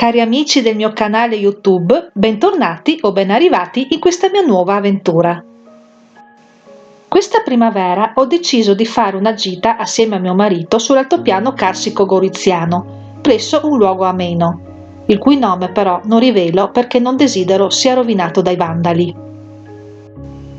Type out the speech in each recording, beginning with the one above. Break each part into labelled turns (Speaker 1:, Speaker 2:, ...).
Speaker 1: Cari amici del mio canale YouTube, bentornati o ben arrivati in questa mia nuova avventura. Questa primavera ho deciso di fare una gita assieme a mio marito sull'altopiano carsico-goriziano, presso un luogo ameno, il cui nome però non rivelo perché non desidero sia rovinato dai vandali.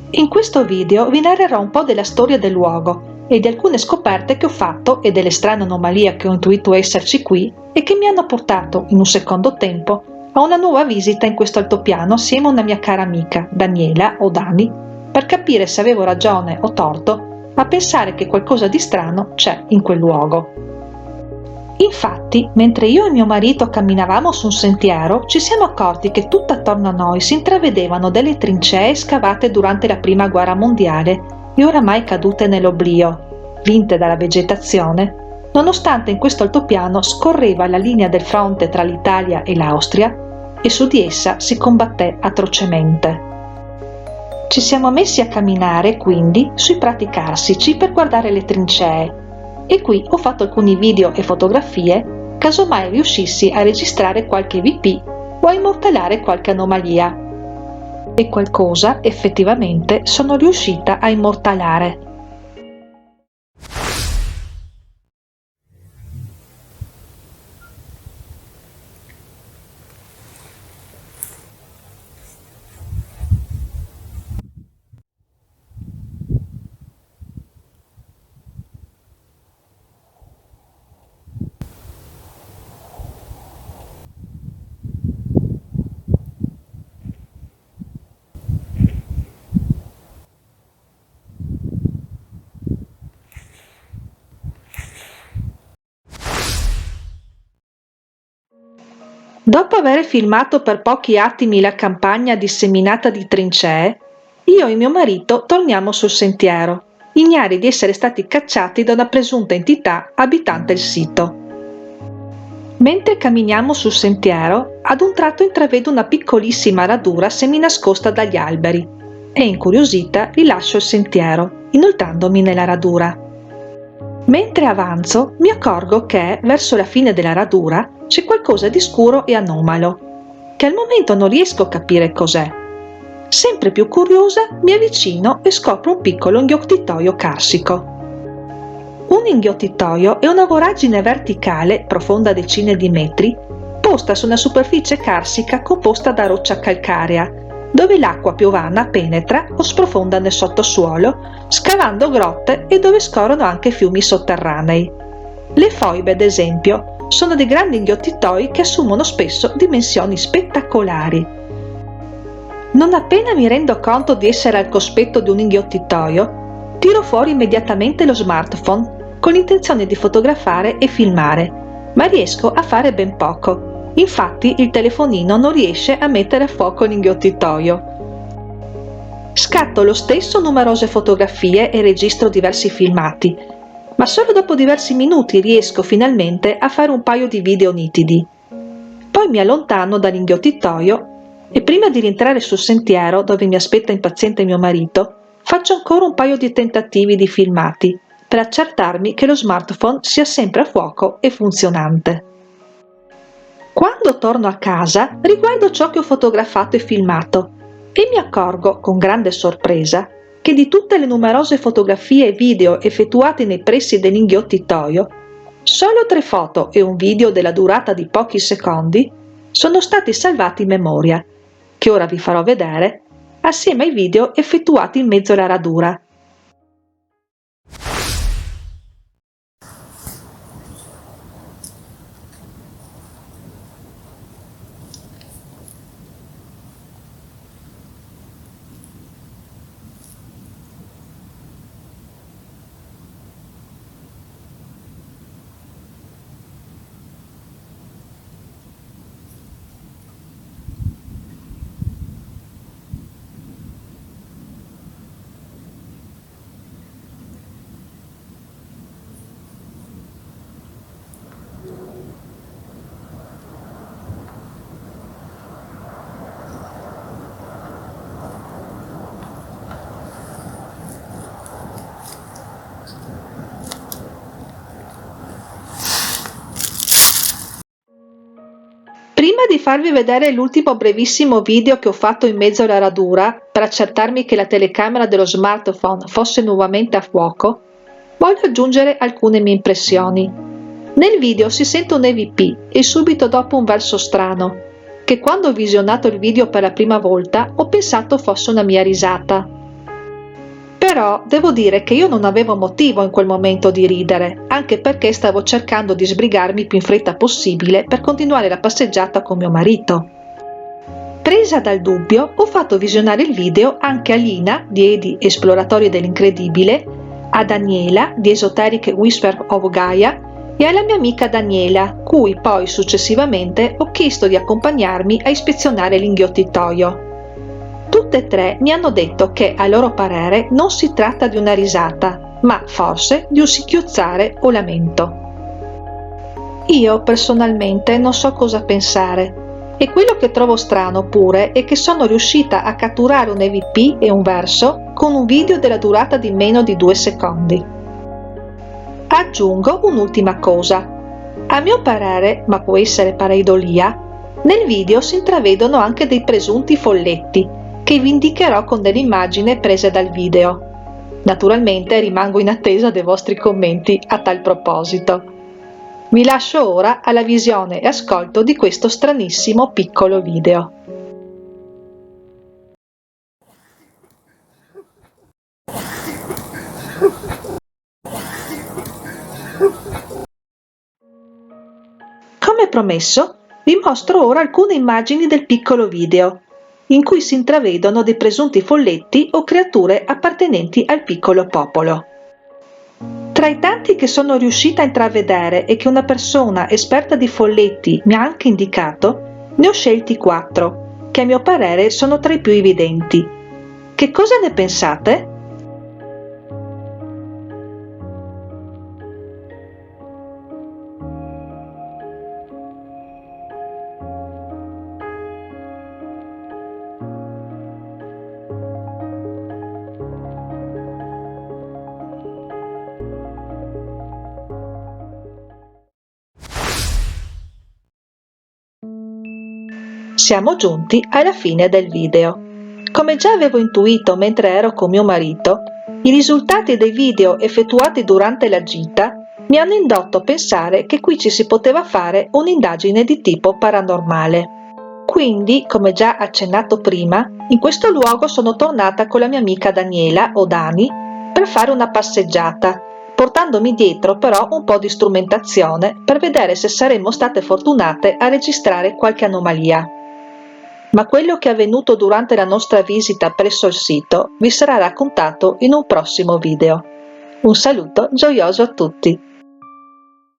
Speaker 1: In questo video vi narrerò un po' della storia del luogo e di alcune scoperte che ho fatto e delle strane anomalie che ho intuito esserci qui e che mi hanno portato, in un secondo tempo, a una nuova visita in questo altopiano assieme a una mia cara amica, Daniela o Dani, per capire se avevo ragione o torto a pensare che qualcosa di strano c'è in quel luogo. Infatti, mentre io e mio marito camminavamo su un sentiero, ci siamo accorti che tutto attorno a noi si intravedevano delle trincee scavate durante la Prima Guerra Mondiale e oramai cadute nell'oblio, vinte dalla vegetazione, nonostante in questo altopiano scorreva la linea del fronte tra l'Italia e l'Austria e su di essa si combatté atrocemente. Ci siamo messi a camminare quindi sui prati carsici per guardare le trincee e qui ho fatto alcuni video e fotografie casomai riuscissi a registrare qualche VP o a immortalare qualche anomalia. E qualcosa effettivamente sono riuscita a immortalare. Dopo aver filmato per pochi attimi la campagna disseminata di trincee, io e mio marito torniamo sul sentiero, ignari di essere stati cacciati da una presunta entità abitante il sito. Mentre camminiamo sul sentiero, ad un tratto intravedo una piccolissima radura seminascosta dagli alberi e, incuriosita, rilascio il sentiero, inoltrandomi nella radura. Mentre avanzo, mi accorgo che, verso la fine della radura, c'è qualcosa di scuro e anomalo, che al momento non riesco a capire cos'è. Sempre più curiosa, mi avvicino e scopro un piccolo inghiottitoio carsico. Un inghiottitoio è una voragine verticale, profonda decine di metri, posta su una superficie carsica composta da roccia calcarea, dove l'acqua piovana penetra o sprofonda nel sottosuolo, scavando grotte e dove scorrono anche fiumi sotterranei. Le foibe, ad esempio, sono dei grandi inghiottitoi che assumono spesso dimensioni spettacolari. Non appena mi rendo conto di essere al cospetto di un inghiottitoio, tiro fuori immediatamente lo smartphone con l'intenzione di fotografare e filmare, ma riesco a fare ben poco. Infatti il telefonino non riesce a mettere a fuoco l'inghiottitoio. Scatto lo stesso numerose fotografie e registro diversi filmati, ma solo dopo diversi minuti riesco finalmente a fare un paio di video nitidi. Poi mi allontano dall'inghiottitoio e prima di rientrare sul sentiero dove mi aspetta impaziente mio marito, faccio ancora un paio di tentativi di filmati per accertarmi che lo smartphone sia sempre a fuoco e funzionante. Quando torno a casa, riguardo ciò che ho fotografato e filmato e mi accorgo, con grande sorpresa, che di tutte le numerose fotografie e video effettuati nei pressi dell'inghiottitoio, solo 3 foto e un video della durata di pochi secondi sono stati salvati in memoria, che ora vi farò vedere, assieme ai video effettuati in mezzo alla radura. Prima di farvi vedere l'ultimo brevissimo video che ho fatto in mezzo alla radura per accertarmi che la telecamera dello smartphone fosse nuovamente a fuoco, voglio aggiungere alcune mie impressioni. Nel video si sente un EVP e subito dopo un verso strano, che quando ho visionato il video per la prima volta ho pensato fosse una mia risata. Però devo dire che io non avevo motivo in quel momento di ridere, anche perché stavo cercando di sbrigarmi più in fretta possibile per continuare la passeggiata con mio marito. Presa dal dubbio, ho fatto visionare il video anche a Lina di Edi Esploratori dell'Incredibile, a Daniela di Esoteric Whisper of Gaia e alla mia amica Daniela, cui poi successivamente ho chiesto di accompagnarmi a ispezionare l'inghiottitoio. Tutte e tre mi hanno detto che, a loro parere, non si tratta di una risata, ma forse di un singhiozziare o lamento. Io personalmente non so cosa pensare, e quello che trovo strano pure è che sono riuscita a catturare un EVP e un verso con un video della durata di meno di 2 secondi. Aggiungo un'ultima cosa. A mio parere, ma può essere pareidolia, nel video si intravedono anche dei presunti folletti che vi indicherò con delle immagini prese dal video. Naturalmente rimango in attesa dei vostri commenti a tal proposito. Vi lascio ora alla visione e ascolto di questo stranissimo piccolo video. Come promesso, vi mostro ora alcune immagini del piccolo video, in cui si intravedono dei presunti folletti o creature appartenenti al piccolo popolo. Tra i tanti che sono riuscita a intravedere e che una persona esperta di folletti mi ha anche indicato, ne ho scelti 4, che a mio parere sono tra i più evidenti. Che cosa ne pensate? Siamo giunti alla fine del video. Come già avevo intuito mentre ero con mio marito, i risultati dei video effettuati durante la gita mi hanno indotto a pensare che qui ci si poteva fare un'indagine di tipo paranormale. Quindi, come già accennato prima, in questo luogo sono tornata con la mia amica Daniela o Dani per fare una passeggiata, portandomi dietro però un po' di strumentazione per vedere se saremmo state fortunate a registrare qualche anomalia. Ma quello che è avvenuto durante la nostra visita presso il sito vi sarà raccontato in un prossimo video. Un saluto gioioso a tutti!